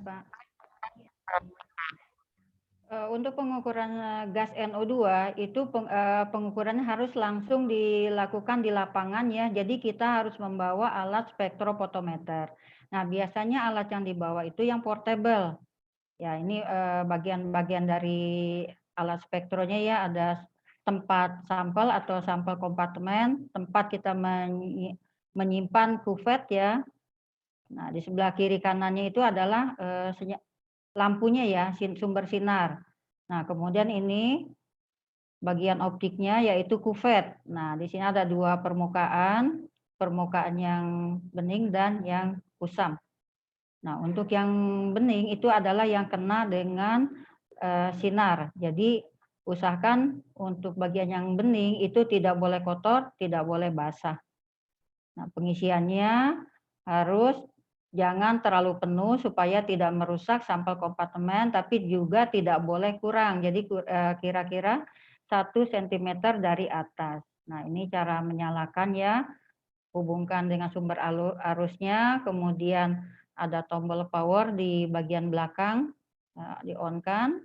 Pak. Untuk pengukuran, gas NO2 itu pengukurannya harus langsung dilakukan di lapangan ya, jadi kita harus membawa alat spektrofotometer. Nah, biasanya alat yang dibawa itu yang portable. Ya, ini, bagian-bagian dari alat spektronya ya, ada tempat sampel atau sampel kompartemen, tempat kita menyimpan kuvet ya. Nah, di sebelah kiri kanannya itu adalah, lampunya ya, sumber sinar. Nah, kemudian ini bagian optiknya yaitu kuvet. Nah, di sini ada 2 permukaan, permukaan yang bening dan yang kusam. Nah, untuk yang bening itu adalah yang kena dengan, sinar. Jadi usahakan untuk bagian yang bening itu tidak boleh kotor, tidak boleh basah. Nah, pengisiannya harus jangan terlalu penuh supaya tidak merusak sampel kompartemen, tapi juga tidak boleh kurang. Jadi kira-kira 1 sentimeter dari atas. Nah, ini cara menyalakan ya, hubungkan dengan sumber arusnya, kemudian ada tombol power di bagian belakang, di-on-kan,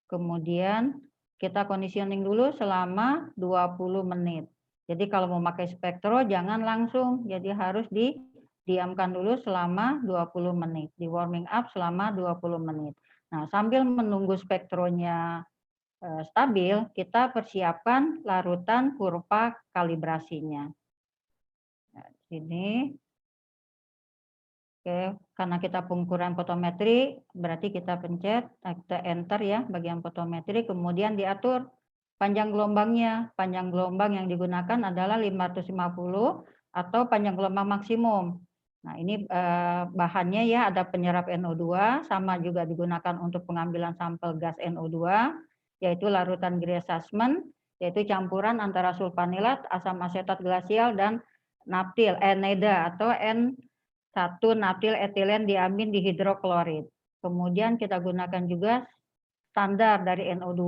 kemudian kita conditioning dulu selama 20 menit. Jadi kalau mau pakai spektro jangan langsung, jadi harus didiamkan dulu selama 20 menit, di warming up selama 20 menit. Nah, sambil menunggu spektronya stabil, kita persiapkan larutan kurva kalibrasinya. Nah, di sini oke, karena kita pengukuran fotometri, berarti kita pencet, kita enter ya bagian fotometri, kemudian diatur panjang gelombangnya. Panjang gelombang yang digunakan adalah 550 atau panjang gelombang maksimum. Nah, ini bahannya ya ada penyerap NO2, sama juga digunakan untuk pengambilan sampel gas NO2, yaitu larutan Gray Sussman, yaitu campuran antara sulfanilat, asam asetat glasial, dan NEDA atau N1 natil etilen diamin dihidroklorid. Kemudian kita gunakan juga standar dari NO2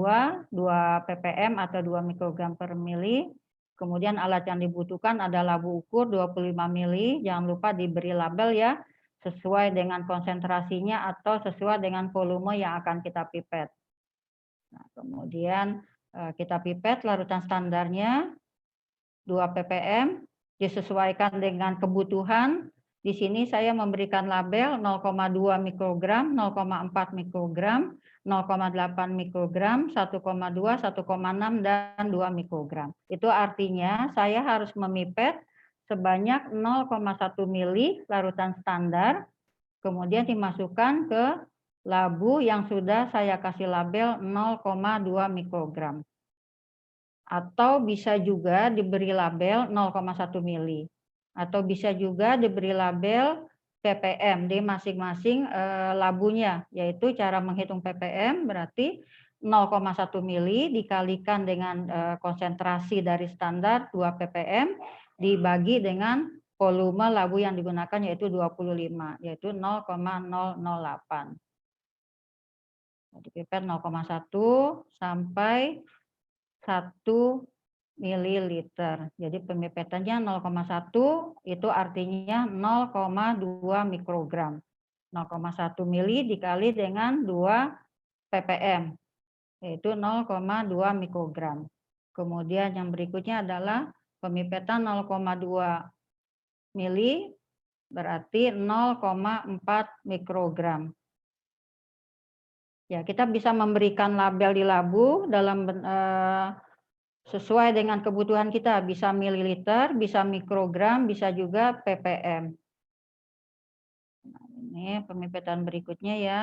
2 ppm atau 2 mikrogram per mili. Kemudian alat yang dibutuhkan adalah labu ukur 25 mili. Jangan lupa diberi label ya, sesuai dengan konsentrasinya atau sesuai dengan volume yang akan kita pipet. Nah, kemudian kita pipet larutan standarnya 2 ppm, disesuaikan dengan kebutuhan. Di sini saya memberikan label 0,2 mikrogram, 0,4 mikrogram, 0,8 mikrogram, 1,2, 1,6, dan 2 mikrogram. Itu artinya saya harus memipet sebanyak 0,1 mili larutan standar, kemudian dimasukkan ke labu yang sudah saya kasih label 0,2 mikrogram. Atau bisa juga diberi label 0,1 mili. Atau bisa juga diberi label ppm di masing-masing labunya, yaitu cara menghitung ppm berarti 0,1 mili dikalikan dengan konsentrasi dari standar 2 ppm dibagi dengan volume labu yang digunakan yaitu 25, yaitu 0,008. Jadi pipet 0,1 sampai 1 mililiter. Jadi pemipetannya 0,1 itu artinya 0,2 mikrogram. 0,1 mili dikali dengan 2 ppm, yaitu 0,2 mikrogram. Kemudian yang berikutnya adalah pemipetan 0,2 mili berarti 0,4 mikrogram. Ya, kita bisa memberikan label di labu dalam sesuai dengan kebutuhan kita, bisa mililiter, bisa mikrogram, bisa juga ppm. Nah, ini pemipetan berikutnya ya.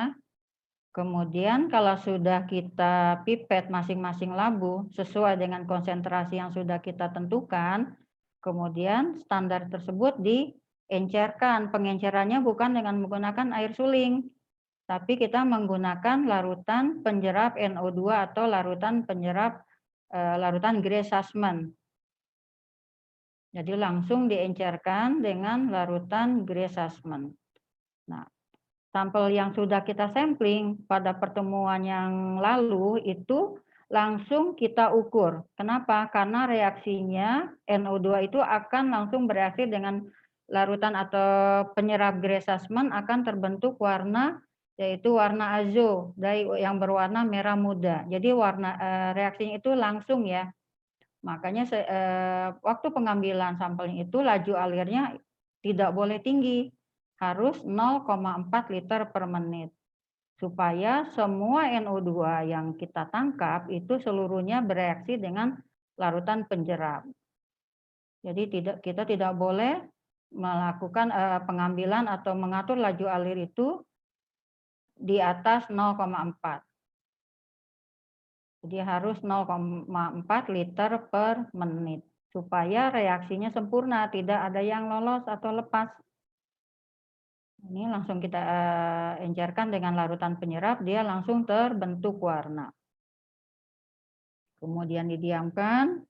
Kemudian kalau sudah kita pipet masing-masing labu sesuai dengan konsentrasi yang sudah kita tentukan, kemudian standar tersebut diencerkan. Pengencerannya bukan dengan menggunakan air suling, tapi kita menggunakan larutan penyerap NO2 atau larutan penyerap larutan Gray Sussman. Jadi langsung diencerkan dengan larutan Gray Sussman. Nah, sampel yang sudah kita sampling pada pertemuan yang lalu itu langsung kita ukur. Kenapa? Karena reaksinya NO2 itu akan langsung bereaksi dengan larutan atau penyerap Gray Sussman akan terbentuk warna yaitu warna azo yang berwarna merah muda. Jadi reaksinya itu langsung ya. Makanya waktu pengambilan sampelnya itu laju alirnya tidak boleh tinggi, harus 0,4 liter per menit. Supaya semua NO2 yang kita tangkap itu seluruhnya bereaksi dengan larutan penjerap. Jadi kita tidak boleh melakukan pengambilan atau mengatur laju alir itu di atas 0,4. Jadi harus 0,4 liter per menit supaya reaksinya sempurna, tidak ada yang lolos atau lepas. Ini langsung kita encerkan dengan larutan penyerap, dia langsung terbentuk warna. Kemudian didiamkan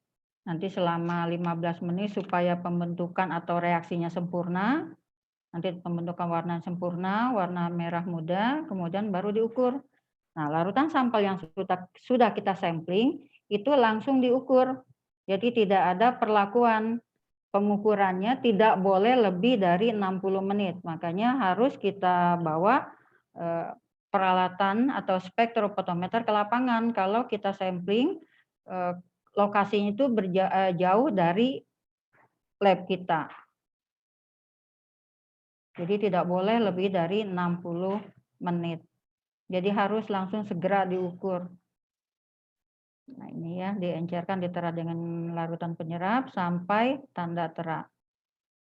nanti selama 15 menit supaya pembentukan atau reaksinya sempurna. Nanti pembentukan warna sempurna, warna merah muda, kemudian baru diukur. Nah, larutan sampel yang sudah kita sampling itu langsung diukur. Jadi tidak ada perlakuan. Pengukurannya tidak boleh lebih dari 60 menit. Makanya harus kita bawa peralatan atau spektrofotometer ke lapangan. Kalau kita sampling, lokasinya itu jauh dari lab kita. Jadi tidak boleh lebih dari 60 menit. Jadi harus langsung segera diukur. Nah ini ya, diencerkan ditera dengan larutan penyerap sampai tanda tera.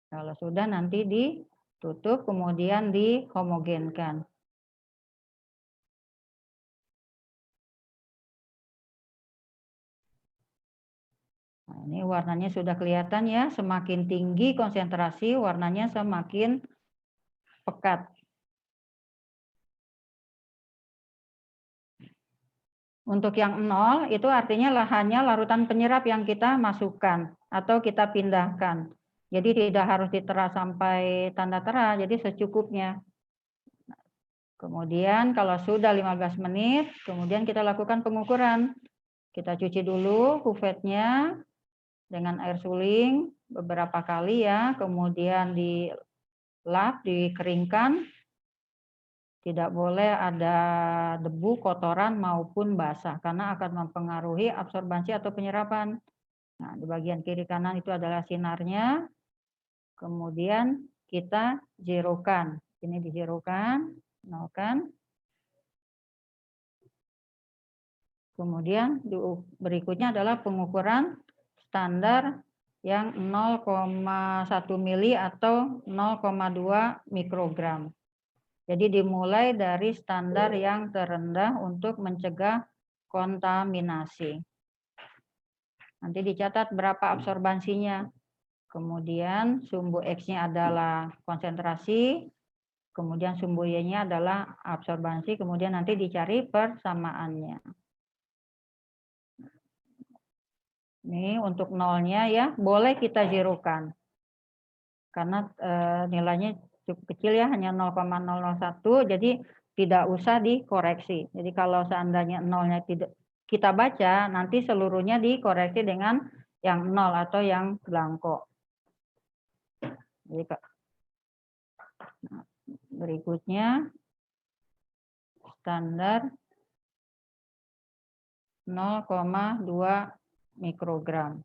Kalau sudah nanti ditutup kemudian dihomogenkan. Nah, ini warnanya sudah kelihatan ya, semakin tinggi konsentrasi warnanya semakin pekat. Untuk yang 0 itu artinya hanya larutan penyerap yang kita masukkan atau kita pindahkan. Jadi tidak harus ditera sampai tanda tera, jadi secukupnya. Kemudian kalau sudah 15 menit, kemudian kita lakukan pengukuran. Kita cuci dulu kuvetnya dengan air suling beberapa kali ya, kemudian dilap, dikeringkan. Tidak boleh ada debu, kotoran maupun basah karena akan mempengaruhi absorbansi atau penyerapan. Nah, di bagian kiri kanan itu adalah sinarnya. Kemudian kita zerokan. Ini dizerokan, nolkan. Kemudian berikutnya adalah pengukuran standar yang 0,1 mili atau 0,2 mikrogram. Jadi dimulai dari standar yang terendah untuk mencegah kontaminasi. Nanti dicatat berapa absorbansinya. Kemudian sumbu X-nya adalah konsentrasi, kemudian sumbu Y-nya adalah absorbansi, kemudian nanti dicari persamaannya. Ini untuk nolnya ya, boleh kita zerokan. Karena nilainya cukup kecil ya, hanya 0,001, jadi tidak usah dikoreksi. Jadi kalau seandainya nolnya tidak kita baca, nanti seluruhnya dikoreksi dengan yang 0 atau yang blanko. Jadi, berikutnya standar 0,2 mikrogram.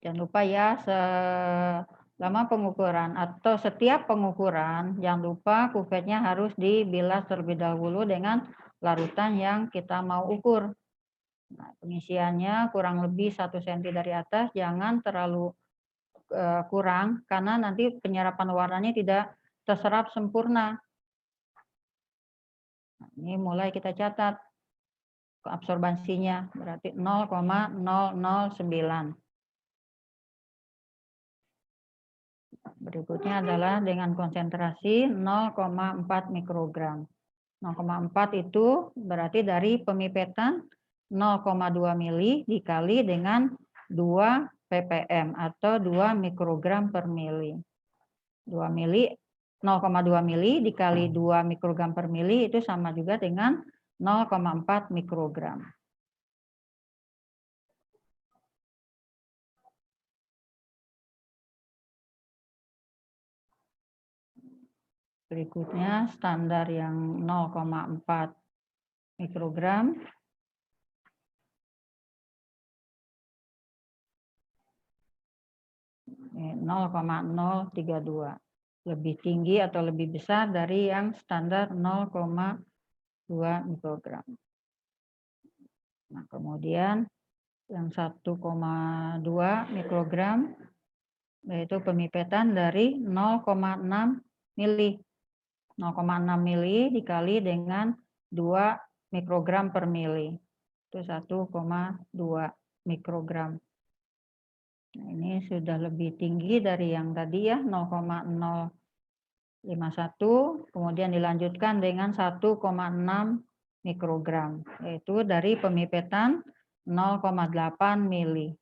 Jangan lupa ya, selama pengukuran atau setiap pengukuran, jangan lupa kuvetnya harus dibilas terlebih dahulu dengan larutan yang kita mau ukur. Nah, pengisiannya kurang lebih 1 cm dari atas, jangan terlalu kurang, karena nanti penyerapan warnanya tidak terserap sempurna. Nah, ini mulai kita catat absorbansinya, berarti 0,009. Berikutnya adalah dengan konsentrasi 0,4 mikrogram. 0,4 itu berarti dari pemipetan 0,2 mili dikali dengan 2 ppm atau 2 mikrogram per mili. 2 mili 0,2 mili dikali 2 mikrogram per mili itu sama juga dengan 0,4 mikrogram. Berikutnya standar yang 0,4 mikrogram. Ini 0,032. Lebih tinggi atau lebih besar dari yang standar 0,2 mikrogram. Nah, kemudian yang 1,2 mikrogram yaitu pemipetan dari 0,6 mili. 0,6 mili dikali dengan 2 mikrogram per mili. Itu 1,2 mikrogram. Nah, ini sudah lebih tinggi dari yang tadi ya, 0,051, kemudian dilanjutkan dengan 1,6 mikrogram, yaitu dari pemipetan 0,8 mili.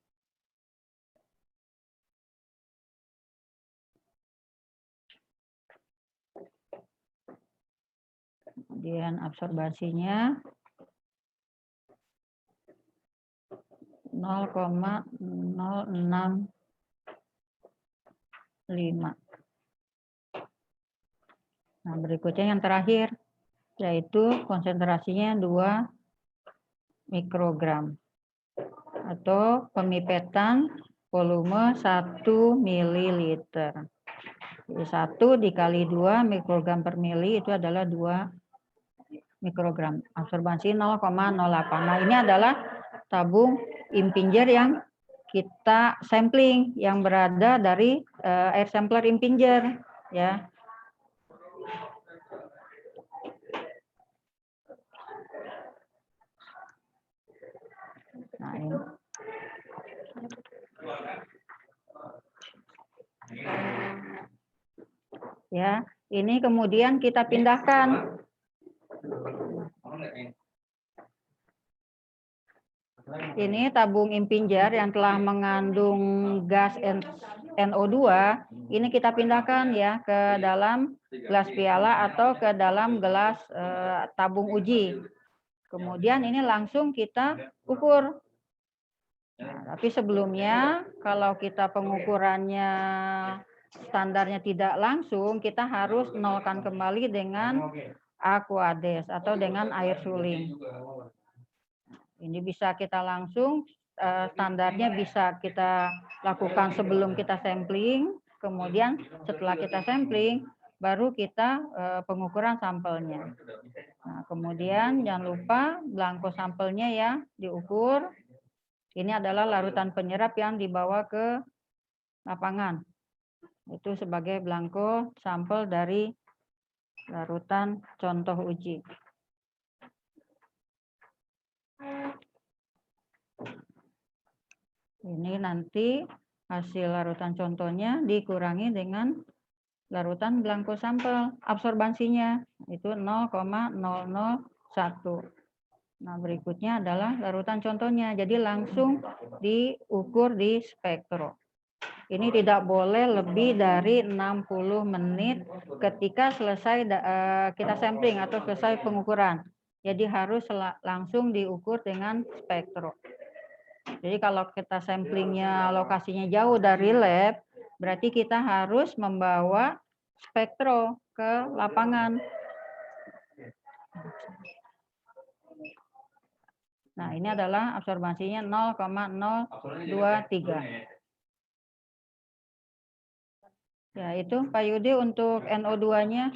Kemudian absorbasinya 0,065. Nah, berikutnya yang terakhir, yaitu konsentrasinya 2 mikrogram atau pemipetan volume 1 mililiter. Jadi 1 dikali 2 mikrogram per mili itu adalah 2 mikrogram. Absorbansi 0,08. Nah, ini adalah tabung impinjer yang kita sampling yang berada dari air sampler impinjer ya. Nah, ini. Ya, ini kemudian kita pindahkan. Ini tabung impinjer yang telah mengandung gas NO2, ini kita pindahkan ya ke dalam gelas piala atau ke dalam gelas tabung uji. Kemudian ini langsung kita ukur. Nah, tapi sebelumnya kalau kita pengukurannya standarnya tidak langsung, kita harus nolkan kembali dengan aquades atau dengan air suling. Ini bisa kita langsung, standarnya bisa kita lakukan sebelum kita sampling, kemudian setelah kita sampling, baru kita pengukuran sampelnya. Nah, kemudian jangan lupa belangko sampelnya ya diukur. Ini adalah larutan penyerap yang dibawa ke lapangan. Itu sebagai belangko sampel dari larutan contoh uji. Ini nanti hasil larutan contohnya dikurangi dengan larutan belangko sampel. Absorbansinya itu 0,001. Nah, berikutnya adalah larutan contohnya. Jadi langsung diukur di spektro. Ini tidak boleh lebih dari 60 menit ketika selesai kita sampling atau selesai pengukuran. Jadi harus langsung diukur dengan spektro. Jadi kalau kita samplingnya lokasinya jauh dari lab, berarti kita harus membawa spektro ke lapangan. Nah, ini adalah absorbansinya 0,023. Ya, itu Pak Yudi untuk NO2-nya.